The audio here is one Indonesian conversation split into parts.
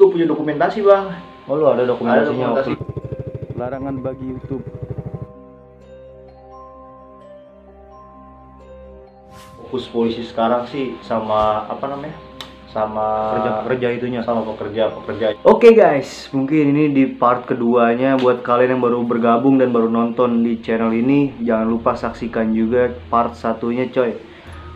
Lu punya dokumentasi bang? Oh lu ada dokumentasinya? Ada dokumentasi. Larangan bagi YouTube. Fokus polisi sekarang sih sama apa namanya? Sama Pekerja itunya. sama pekerja. Oke guys, mungkin ini di part keduanya buat kalian yang baru bergabung dan baru nonton di channel ini, jangan lupa saksikan juga part satunya coy.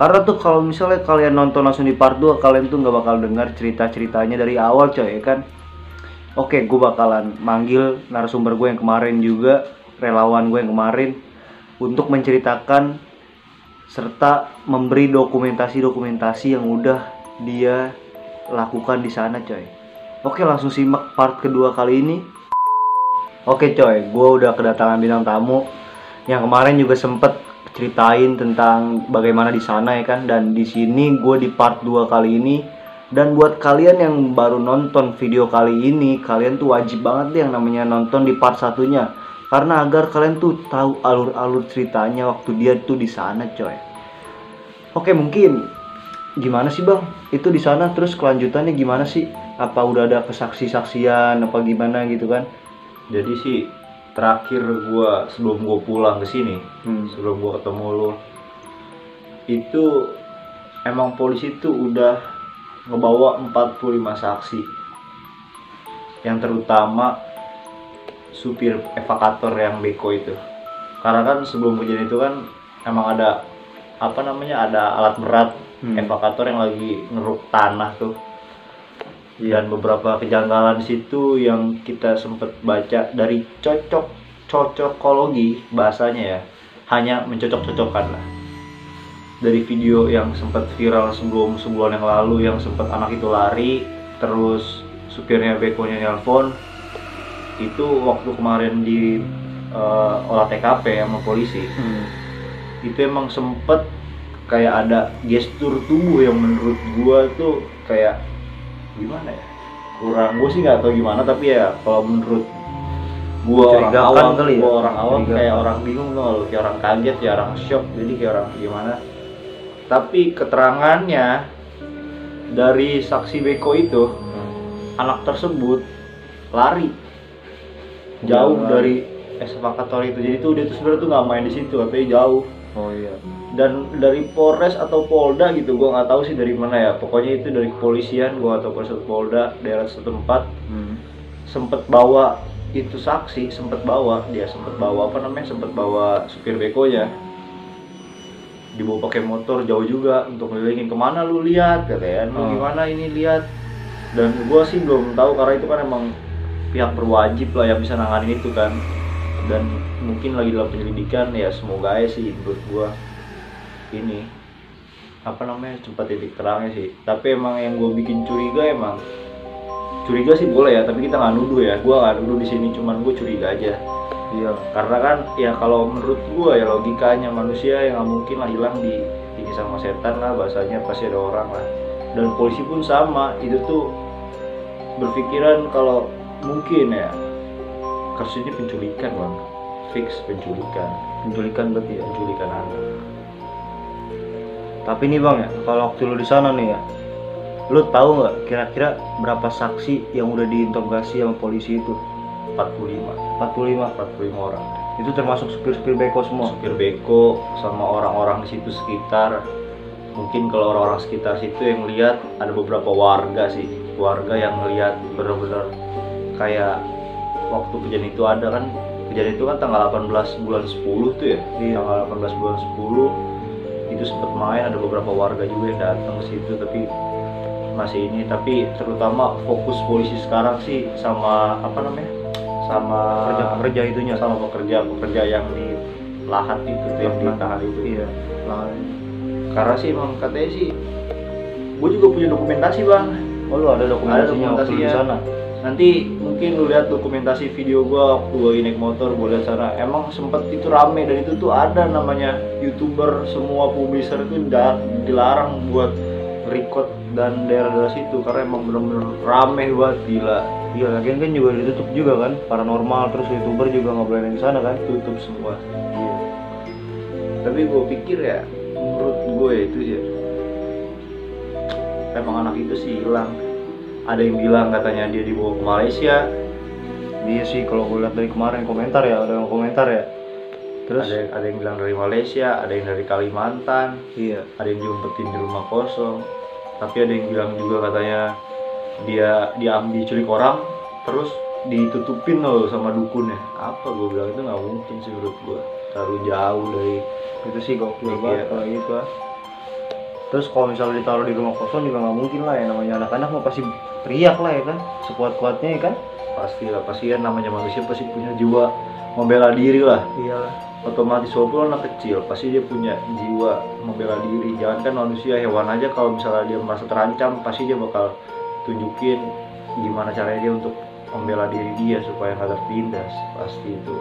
Karena tuh kalau misalnya kalian nonton langsung di part 2, kalian tuh nggak bakal dengar cerita-ceritanya dari awal coy, ya kan? Oke, gue bakalan manggil narasumber gue yang kemarin juga, relawan gue yang kemarin, untuk menceritakan serta memberi dokumentasi-dokumentasi yang udah dia lakukan di sana coy. Oke, langsung simak part kedua kali ini. Oke coy, gue udah kedatangan bintang tamu yang kemarin juga sempet ceritain tentang bagaimana di sana ya kan. Dan di sini gue di part 2 kali ini. Dan buat kalian yang baru nonton video kali ini, kalian tuh wajib banget deh yang namanya nonton di part satunya, karena agar kalian tuh tahu alur-alur ceritanya waktu dia tuh di sana coy. Oke, mungkin gimana sih bang itu di sana, terus kelanjutannya gimana sih? Apa udah ada kesaksi-saksian apa gimana gitu kan? Jadi sih terakhir gua sebelum gua pulang ke sini, sebelum gua ketemu lu, itu emang polisi tuh udah ngebawa 45 saksi, yang terutama supir evakator yang beko itu. Karena kan sebelum kejadian itu kan emang ada apa namanya, ada alat berat evakator yang lagi ngeruk tanah tuh. Dan beberapa kejanggalan di situ yang kita sempet baca dari cocokologi bahasanya ya, hanya mencocok-cocokkan lah. Dari video yang sempat viral sebulan yang lalu, yang sempat anak itu lari, terus supirnya bekonya nelpon, itu waktu kemarin di olah TKP sama polisi, itu emang sempet kayak ada gestur tubuh yang menurut gua tuh kayak gimana ya, kurang, gua sih nggak tahu gimana, tapi ya kalau menurut gua orang awam kali ya, gua orang awam kayak orang bingung loh, kayak orang kaget ya, orang shock, jadi kayak orang gimana. Tapi keterangannya dari saksi beko itu, anak tersebut lari jauh dari eskavator itu. Jadi tuh dia tuh sebenarnya tuh nggak main di situ, tapi jauh. Oh iya. Dan dari Polres atau Polda gitu, gua nggak tahu sih dari mana ya. Pokoknya itu dari kepolisian, gua atau Polres atau Polda daerah setempat, sempet bawa itu saksi, sempet bawa apa namanya, sempet bawa supir bekonya, dibawa pakai motor jauh juga untuk ngelilingin. Kemana lu lihat katanya, lu gimana ini lihat. Dan gua sih belum tahu karena itu kan emang pihak berwajib lah yang bisa nanganin itu kan, dan mungkin lagi dalam penyelidikan ya. Semoga aja sih menurut gua ini apa namanya, cepat titik terangnya sih. Tapi emang yang gua bikin curiga sih boleh ya, tapi kita nggak nuduh ya, gua nggak nuduh di sini, cuman gua curiga aja. Iya, karena kan ya kalau menurut gua ya logikanya manusia yang nggak mungkin lah hilang di ini sama setan lah, bahasanya pasti ada orang lah. Dan polisi pun sama, itu tuh berpikiran kalau mungkin ya kasus ini penculikan bang, fix penculikan berarti ya, penculikan anak. Tapi nih bang ya, kalau waktu lu di sana nih ya, lu tahu nggak kira-kira berapa saksi yang udah diinterogasi sama polisi itu? 45 orang. Itu termasuk supir-supir beko semua? Supir beko sama orang-orang di situ sekitar. Mungkin kalau orang-orang sekitar situ yang lihat, ada beberapa warga yang ngelihat benar-benar kayak waktu kejadian itu ada kan. Kejadian itu kan tanggal 18 bulan 10 tuh ya. Tanggal 18 bulan 10 itu sempat main, ada beberapa warga juga yang datang ke situ, tapi masih ini. Tapi terutama fokus polisi sekarang sih sama apa namanya, sama pekerja itunya, sama pekerja yang di lahan itu tuh, yang ditahan itu. Iya, lahan. Karena sih emang katanya sih, gue juga punya dokumentasi bang. Oh lu ada dokumentasinya waktu di sana? Nanti mungkin lu lihat dokumentasi video gue waktu gue naik motor, gue lihat sana emang sempet itu rame. Dan itu tuh ada namanya YouTuber, semua publisher itu dilarang buat record dan daerah-daerah situ karena emang bener-bener rame banget, gila. Iya, lagian kan juga ditutup juga kan, paranormal, terus YouTuber juga nggak boleh di sana kan, tutup semua. Iya. Tapi gue pikir ya, menurut gue itu ya, emang anak itu sih hilang Ada yang bilang katanya dia dibawa ke Malaysia. Iya sih, kalau gue lihat dari kemarin komentar ya, ada yang komentar ya. Terus Ada yang bilang dari Malaysia, ada yang dari Kalimantan, iya, ada yang diumpetin di rumah kosong. Tapi ada yang bilang juga katanya dia diculik orang, terus ditutupin loh sama dukunnya. Apa gue bilang itu nggak mungkin sih menurut gue, terlalu jauh dari itu sih gokil Iya. banget kalau gitu ah. Terus kalau misalnya ditaruh di rumah kosong juga nggak mungkin lah ya, namanya anak-anak mah pasti teriak lah ya kan, sekuat-kuatnya ya kan. pastilah, pasti kan namanya manusia pasti punya jiwa membela diri lah. Iyalah. Otomatis walaupun anak kecil pasti dia punya jiwa membela diri. Jangan kan manusia, hewan aja kalau misalnya dia merasa terancam pasti dia bakal tunjukin gimana caranya dia untuk membela diri dia supaya nggak tertindas, pasti itu.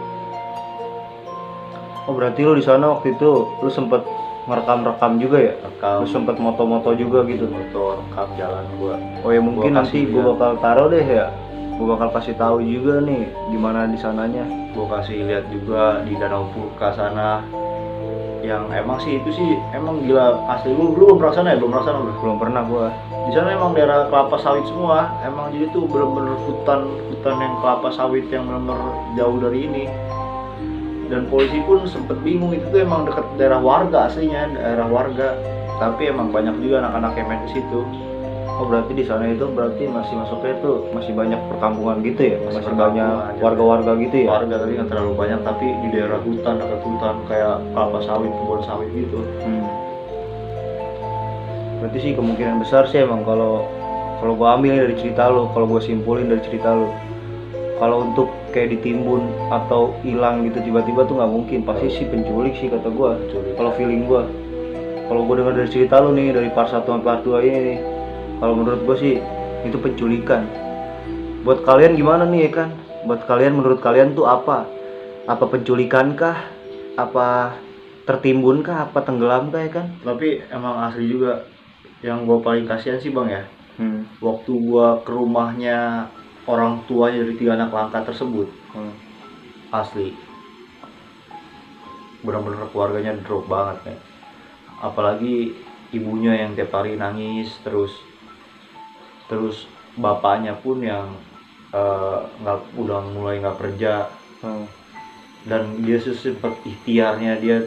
Oh berarti lu di sana waktu itu lu sempet ngerekam-rekam juga ya? Rekam Lu sempet moto-moto juga gitu. motor, rekam jalan gua. Oh ya mungkin Gua nanti kasih gue lihat. bakal taruh deh ya. Gue bakal kasih tahu juga nih gimana di sananya. Gue kasih lihat juga di Danau Purka sana, yang emang sih itu sih emang gila asli. Lu belum pernah sana ya? Belum pernah sana bro? Belum pernah gua. Di sana emang daerah kelapa sawit semua. Emang jadi tuh bener-bener hutan yang kelapa sawit yang bener-bener jauh dari ini. Dan polisi pun sempet bingung, itu tuh emang dekat daerah warga aslinya, daerah warga. Tapi emang banyak juga anak-anak yang main ke situ. Oh berarti di sana itu berarti masih masuknya itu masih banyak perkampungan gitu ya? Masih perkampungan banyak aja. warga-warga gitu ya? Warga tapi nggak terlalu banyak, tapi di daerah hutan, dekat hutan kayak kelapa sawit, kebun sawit gitu. Berarti sih kemungkinan besar sih emang kalau gua ambil dari cerita lo, kalau gua simpulin dari cerita lo, kalau untuk kayak ditimbun atau hilang gitu tiba-tiba tuh nggak mungkin, pasti sih penculik sih kata gua. Penculik. Kalau feeling gua, kalau gua dengar dari cerita lo nih, dari part 1 sampai part 2 ini nih, kalau menurut gua sih itu penculikan. Buat kalian gimana nih ya kan? Buat kalian, menurut kalian tuh apa? Apa penculikan kah? Apa tertimbun kah? Apa tenggelam kah ya kan? Tapi emang asli juga, yang gue paling kasihan sih bang ya, waktu gue ke rumahnya orang tuanya dari 3 anak langka tersebut, asli benar-benar keluarganya drop banget ya. Apalagi ibunya yang tiap hari nangis terus bapaknya pun yang udah mulai nggak kerja. Dan dia sempat ikhtiarnya, dia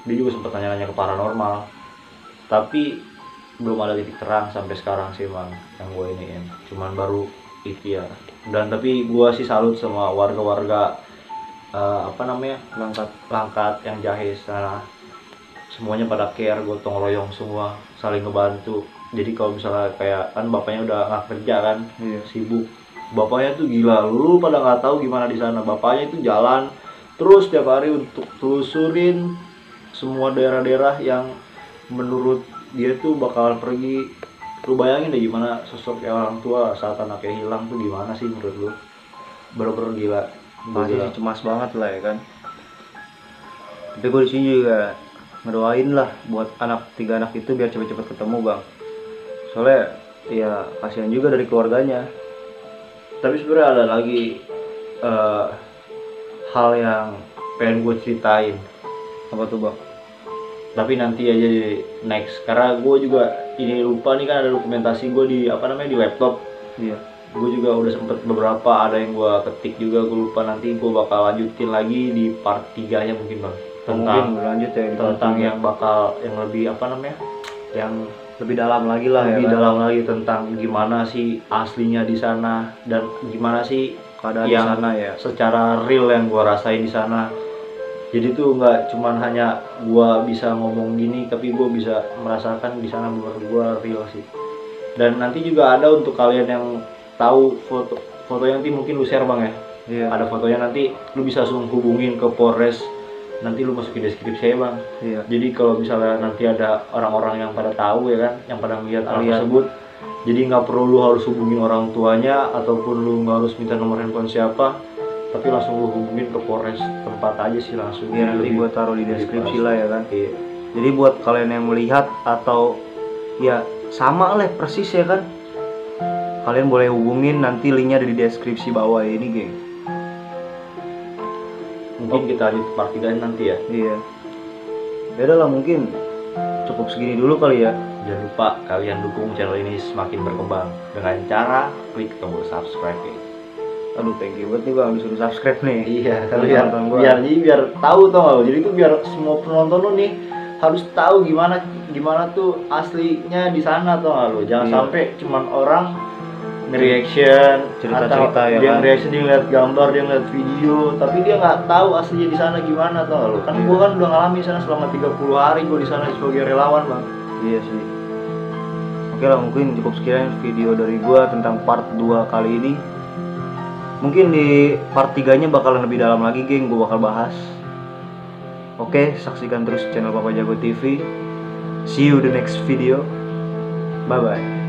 juga sempat nanya-nanya ke paranormal, tapi belum ada titik terang sampai sekarang sih bang yang gue iniin, cuman baru ikhtiar. Dan tapi gue sih salut sama warga-warga Langkat yang Jahe sana, semuanya pada care, gotong royong semua, saling ngebantu. Jadi kalau misalnya kayak kan bapaknya udah nggak kerja kan, sibuk, bapaknya tuh gila, lu pada nggak tahu gimana di sana. Bapaknya itu jalan terus tiap hari untuk telusurin semua daerah-daerah yang menurut dia tuh bakal pergi. Lu bayangin deh gimana sosok orang tua saat anaknya hilang tuh gimana sih menurut lu? Bener-bener gila. Pasti sih cemas banget lah ya kan. Tapi gue di sini juga ngedoain lah buat 3 anak itu biar cepet-cepet ketemu bang. Soalnya ya kasihan juga dari keluarganya. Tapi sebenarnya ada lagi hal yang pengen gue ceritain. Apa tuh bang? Tapi nanti aja di next, karena gue juga ini lupa nih, kan ada dokumentasi gue di di laptop. Iya. Gue juga udah sempet beberapa, ada yang gue ketik juga, gue lupa. Nanti gue bakal lanjutin lagi di part 3 nya mungkin bang, tentang lanjut ya tentang yang bakal yang lebih yang lebih dalam lagi lah lebih ya kan? dalam lagi tentang gimana sih aslinya di sana dan gimana sih Keadaan yang di sana ya. secara real yang gue rasain di sana. Jadi tuh nggak cuman hanya gue bisa ngomong gini, tapi gue bisa merasakan di sana bener gue real sih. Dan nanti juga ada untuk kalian yang tahu fotonya, nanti mungkin lu share bang ya. Iya. Ada fotonya, nanti lu bisa langsung hubungin ke Polres, nanti lu masukin deskripsi ya bang. Iya. Jadi kalau misalnya nanti ada orang-orang yang pada tahu ya kan, yang pada melihat hal tersebut, jadi nggak perlu lu harus hubungin orang tuanya ataupun lu nggak harus minta nomor handphone siapa, tapi langsung lu hubungin ke Polres tempat aja sih langsung. Iya, nanti gue taruh di deskripsi lah ya kan. Iya. Jadi buat kalian yang melihat atau ya sama lah persis ya kan, kalian boleh hubungin, nanti linknya ada di deskripsi bawah ini geng. Mungkin kita lanjut part 3 nanti ya. Iya. Beda lah, mungkin cukup segini dulu kali ya. Jangan lupa kalian dukung channel ini semakin berkembang dengan cara klik tombol subscribe ya. Aduh, thank you banget nih bang, disuruh subscribe nih. Iya, Kalian biar tahu tau gak lo. Jadi tuh biar semua penonton lo nih harus tahu gimana tuh aslinya di sana tau gak lo. Jangan sampai cuman orang nge-reaction cerita-cerita ya dia kan. nge-reaction, dia ngeliat gambar, dia ngeliat video, tapi dia nggak tahu aslinya di sana gimana tau gak lo. Kan gua kan udah ngalamin sana selama 30 hari gua di sana sebagai relawan bang. Iya sih. Oke lah, mungkin cukup sekian video dari gua tentang part 2 kali ini. Mungkin di part 3-nya bakalan lebih dalam lagi, geng, gua bakal bahas. Oke, saksikan terus channel Papa Jago TV. See you the next video. Bye bye.